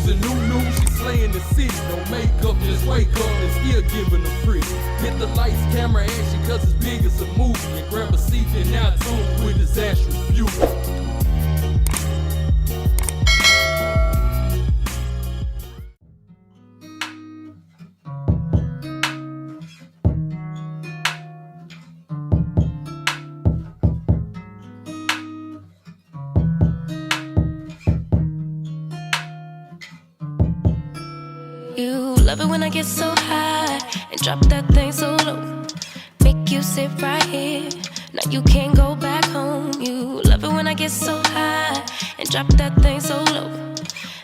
She's a new, she's slaying the city. No makeup, just wake up and still giving them pretty. Hit the lights, camera, action, cause it's big as a movie. And grab a seat and now tune with disastrous beauty. You love it when I get so high and drop that thing so low. Make you sit right here. Now you can't go back home. You love it when I get so high and drop that thing so low.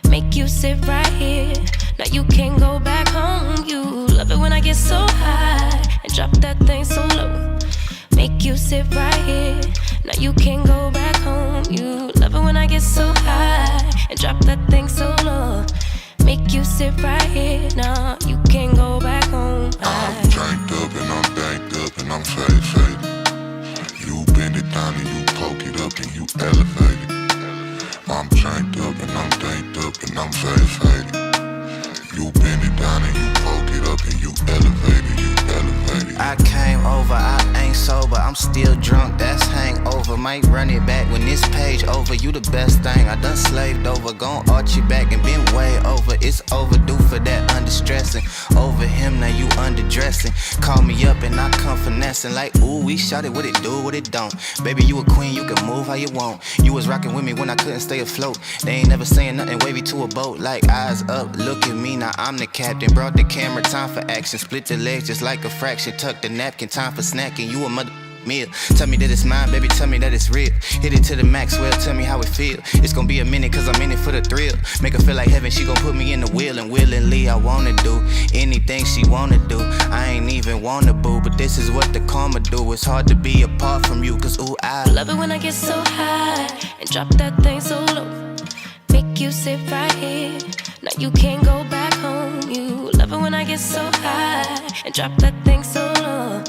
Make you sit right here. Now you can't go back home. You love it when I get so high and drop that thing so low. Make you sit right here. Now you can't go back home. You love it when I get so high and drop that thing so low. Make you sit right here, nah, you can't go back home. I'm drank up and I'm banked up and I'm faded. You bend it down and you poke it up and you elevate it. I'm drank up and I'm banked up and I'm faded. You bend it down and you poke it up and you elevate it, you elevate it. I came over, I ain't sober, I'm still drunk, that's hangover. Might run it back when this page over. You the best thing, I done slaved over. Gon' arch you back and been way over. It's overdue for that understressing. Over him, now you underdressing. Call me up and I come finessing. Like, ooh, we shot it, what it do, what it don't. Baby, you a queen, you can move how you want. You was rocking with me when I couldn't stay afloat. They ain't never saying nothing wavy to a boat. Like, eyes up, look at me, now I'm the captain. Brought the camera, time for action. Split the legs just like a fraction. Tuck the napkin, time for snacking. You a mother meal. Tell me that it's mine, baby, tell me that it's real. Hit it to the max, well, tell me how it feel. It's gonna be a minute, cause I'm in it for the thrill. Make her feel like heaven, she gon' put me in the wheel. And willingly, I wanna do anything she wanna do. I ain't even wanna boo, but this is what the karma do. It's hard to be apart from you, cause ooh, I love it when I get so high and drop that thing so low. Make you sit right here. Now you can't go back home. You love it when I get so high and drop that thing so low.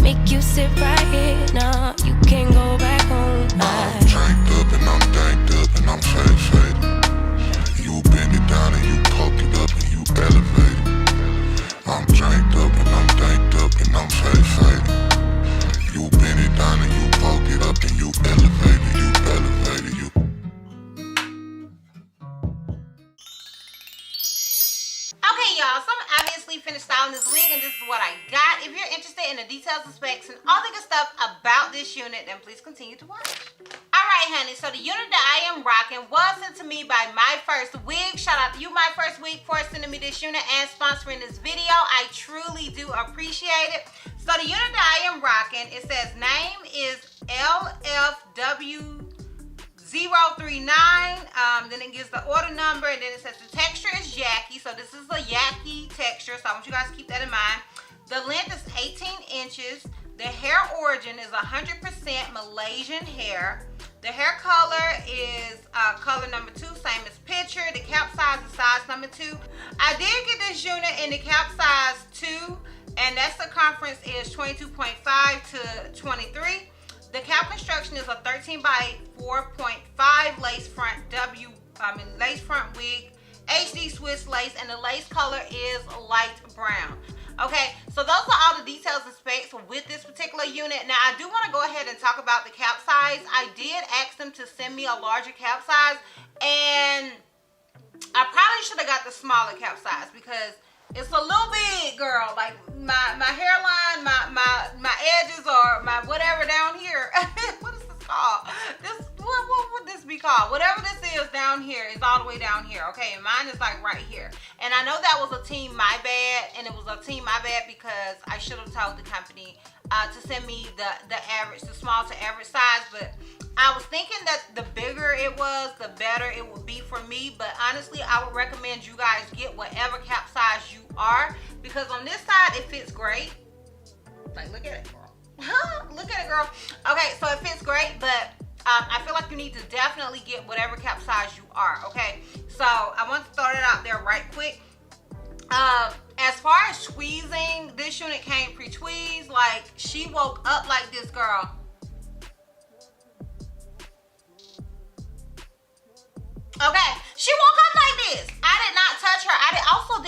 Make you sit right here. Nah, you can't go back home. I'm drank up and I'm danked up and I'm faded. You bend it down and you poke it up and you elevate it. I'm drank up and I'm danked up and I'm faded. You bend it down and you poke it up and you elevate it, you elevate it, you. Okay, y'all, so I'm obviously finished styling this wig, and this is what I got. If you're interested in the details and specs and all the good stuff about this unit, then please continue to watch. Alright, honey, so the unit that I am rocking was sent to me by MyFirstWig. Shout out to you, MyFirstWig, for sending me this unit and sponsoring this video. I truly do appreciate it. So the unit that I am rocking, it says name is LFW 039, then it gives the order number, and then it says the texture is yaki, so this is a yaki texture, so I want you guys to keep that in mind. The length is 18 inches. The hair origin is 100% Malaysian hair. The hair color is color number 2, same as picture. The cap size is size number 2. I did get this unit in the cap size 2, and that circumference is 22.5 to 23. The cap construction is a 13 by 4.5 lace front lace front wig, HD Swiss lace, and the lace color is light brown. Okay, so those are all the details and specs with this particular unit. Now, I do want to go ahead and talk about the cap size. I did ask them to send me a larger cap size, and I probably should have got the smaller cap size because it's a little big, girl. Like my hairline, my edges, or my whatever down here. What is this called? What would this be called? Whatever this is down here is all the way down here. Okay, and mine is like right here. And I know that was a team my bad, and it was a team my bad because I should have told the company to send me the average, the small to average size. But I was thinking that the bigger it was, the better it would be for me. But honestly, I would recommend you guys get whatever cap size you are, because on this side it fits great. Like, look at it, girl. Look at it, girl. Okay, so it fits great, but I feel like you need to definitely get whatever cap size you are. Okay, so I want to throw it out there right quick. As far as tweezing, this unit came pre-tweezed. Like, she woke up like this, girl. Okay, she woke up like this. I did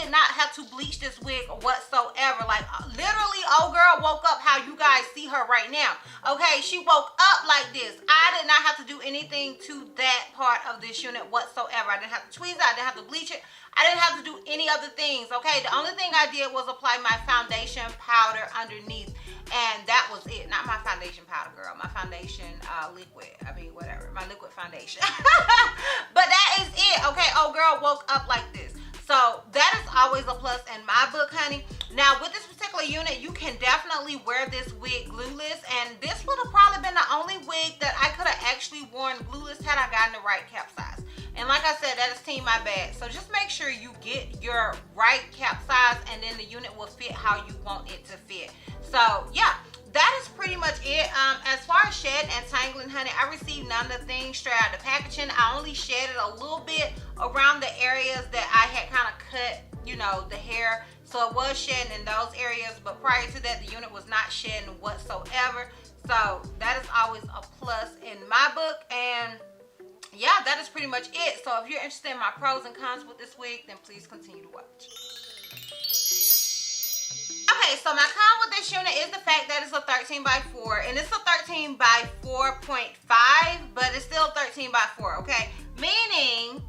did not have to bleach this wig whatsoever. Like, literally, old girl woke up how you guys see her right now. Okay, she woke up like this. I did not have to do anything to that part of this unit whatsoever. I didn't have to tweeze it. I didn't have to bleach it. I didn't have to do any other things, okay? The only thing I did was apply my foundation powder underneath, and that was it. Not my foundation powder, girl. My foundation liquid. I mean, whatever. My liquid foundation. But that is it, okay? Old girl woke up like this. So that is always a plus in my book, honey. Now, with this particular unit, you can definitely wear this wig glueless, and this would have probably been the only wig that I could have actually worn glueless had I gotten the right cap size. And like I said, that is team my bad. So just make sure you get your right cap size, and then the unit will fit how you want it to fit. So yeah, that is pretty much it. As far as shed and tangling, honey, I received none of the things straight out of the packaging. I only shedded a little bit around the areas that I had kind of cut, you know, the hair. So it was shedding in those areas, but prior to that, the unit was not shedding whatsoever. So that is always a plus in my book. And yeah, that is pretty much it. So if you're interested in my pros and cons with this wig, then please continue to watch. Okay, so my con with this unit is the fact that it's a 13x4, and it's a 13x4.5, but it's still 13x4, okay? Meaning,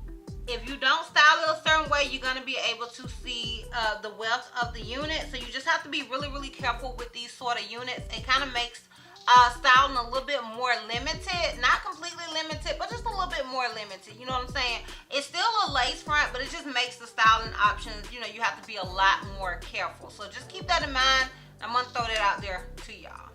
if you don't style it a certain way, you're going to be able to see the wealth of the unit. So you just have to be really, really careful with these sort of units. It kind of makes styling a little bit more limited. Not completely limited, but just a little bit more limited. You know what I'm saying? It's still a lace front, but it just makes the styling options, you know, you have to be a lot more careful. So just keep that in mind. I'm going to throw that out there to y'all.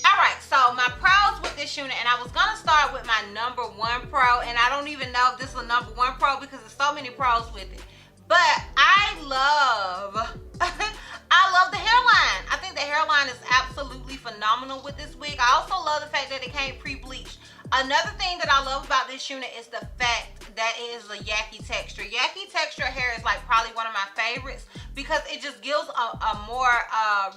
Alright, so my pros with this unit, and I was going to start with my number one pro, and I don't even know if this is a number one pro because there's so many pros with it. But I love the hairline. I think the hairline is absolutely phenomenal with this wig. I also love the fact that it came pre-bleached. Another thing that I love about this unit is the fact that it is a yaki texture. Yaki texture hair is like probably one of my favorites because it just gives a more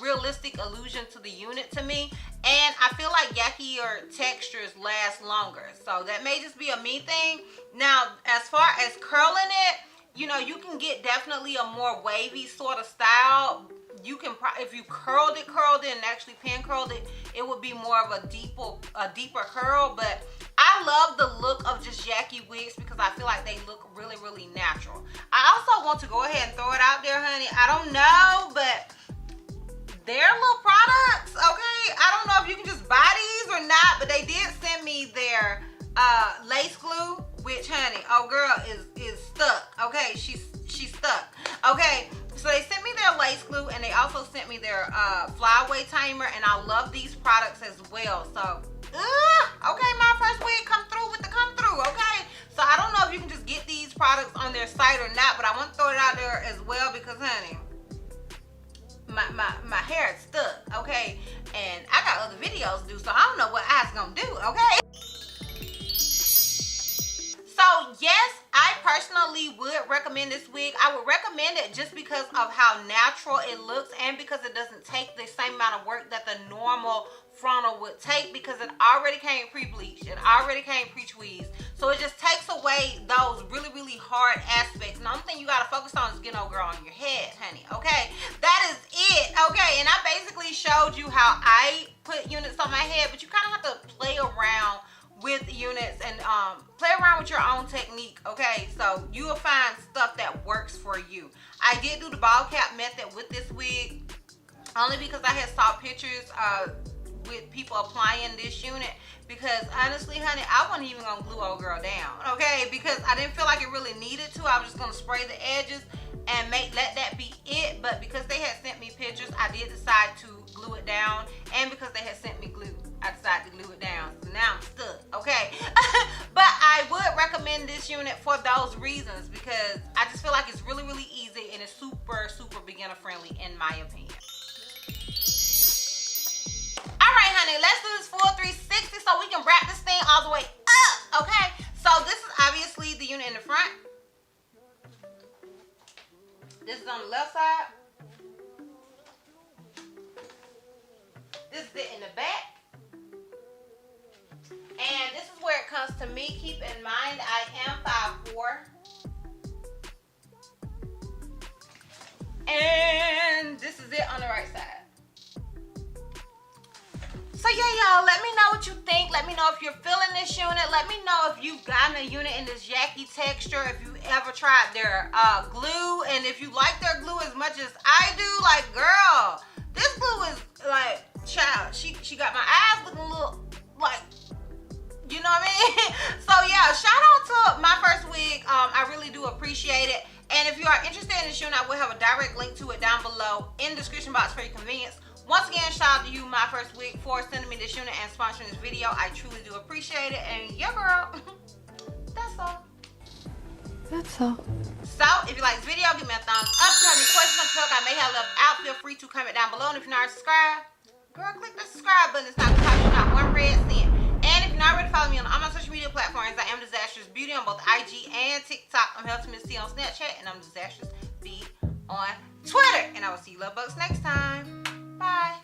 realistic illusion to the unit to me. And I feel like yakier textures last longer. So that may just be a me thing. Now, as far as curling it, you know, you can get definitely a more wavy sort of style. You can, if you curled it and actually pin curled it, it would be more of a deeper curl. But I love the look of just yaki wigs because I feel like they look really, really natural. I also want to go ahead and throw it out there, honey. I don't know, but they're little products, okay? I don't know if you can just buy these or not, but they did send me their lace glue, which, honey, oh girl is stuck, okay? She's stuck, okay? So they sent me their lace glue, and they also sent me their flyaway timer, and I love these products as well. So, okay, MyFirstWig, come through with the come through, okay? So I don't know if you can just get these products on their site or not, but I want to throw it out there as well because, honey, my hair is stuck, okay? And I got other videos to do, so I don't know what I was gonna do, okay? So yes, I personally would recommend this wig. I would recommend it just because of how natural it looks and because it doesn't take the same amount of work that the normal frontal would take because it already came pre-bleached. It already came pre-tweezed. So it just takes away those really, really hard aspects. And the only thing you gotta focus on is getting old girl on your head, honey, okay? That is it, okay? And I basically showed you how I put units on my head, but you kind of have to play around with units and play around with your own technique, okay? So you will find stuff that works for you. I did do the ball cap method with this wig only because I had saw pictures with people applying this unit because honestly, honey, I wasn't even gonna glue old girl down, okay? Because I didn't feel like it really needed to. I was just gonna spray the edges and let that be it. But because they had sent me pictures, I did decide to glue it down, and because they had sent me glue, I decided to glue it down. So now I'm stuck, okay? But I would recommend this unit for those reasons because I just feel like it's really, really easy and it's super, super beginner friendly in my opinion. Alright, honey, let's do this full 360 so we can wrap this thing all the way up, okay? So this is obviously the unit in the front. This is on the left side. This is it in the back. And this is where it comes to me. Keep in mind, I am 5'4". And this is it on the right side. So yeah, y'all, let me know what you think. Let me know if you're feeling this unit. Let me know if you've gotten a unit in this Jackie texture, if you ever tried their glue, and if you like their glue as much as I do. Like, girl, this glue is like, child, she got my eyes looking a little like, you know what I mean? So yeah, shout out to MyFirstWig. I really do appreciate it. And if you are interested in this unit, I will have a direct link to it down below in the description box for your convenience. Once again, shout out to you, MyFirstWig, for sending me this unit and sponsoring this video. I truly do appreciate it. And yeah, girl, that's all. That's all. So, if you like this video, give me a thumbs up. If you have any questions on the I may have left out, feel free to comment down below. And if you're not subscribed, girl, click the subscribe button. It's not going to cost you not one red cent. And if you're not ready to follow me on all my social media platforms, I am Disastrous Beauty on both IG and TikTok. I'm Healthy Miss T on Snapchat, and I'm Disastrous B on Twitter. And I will see you love bugs next time. Bye.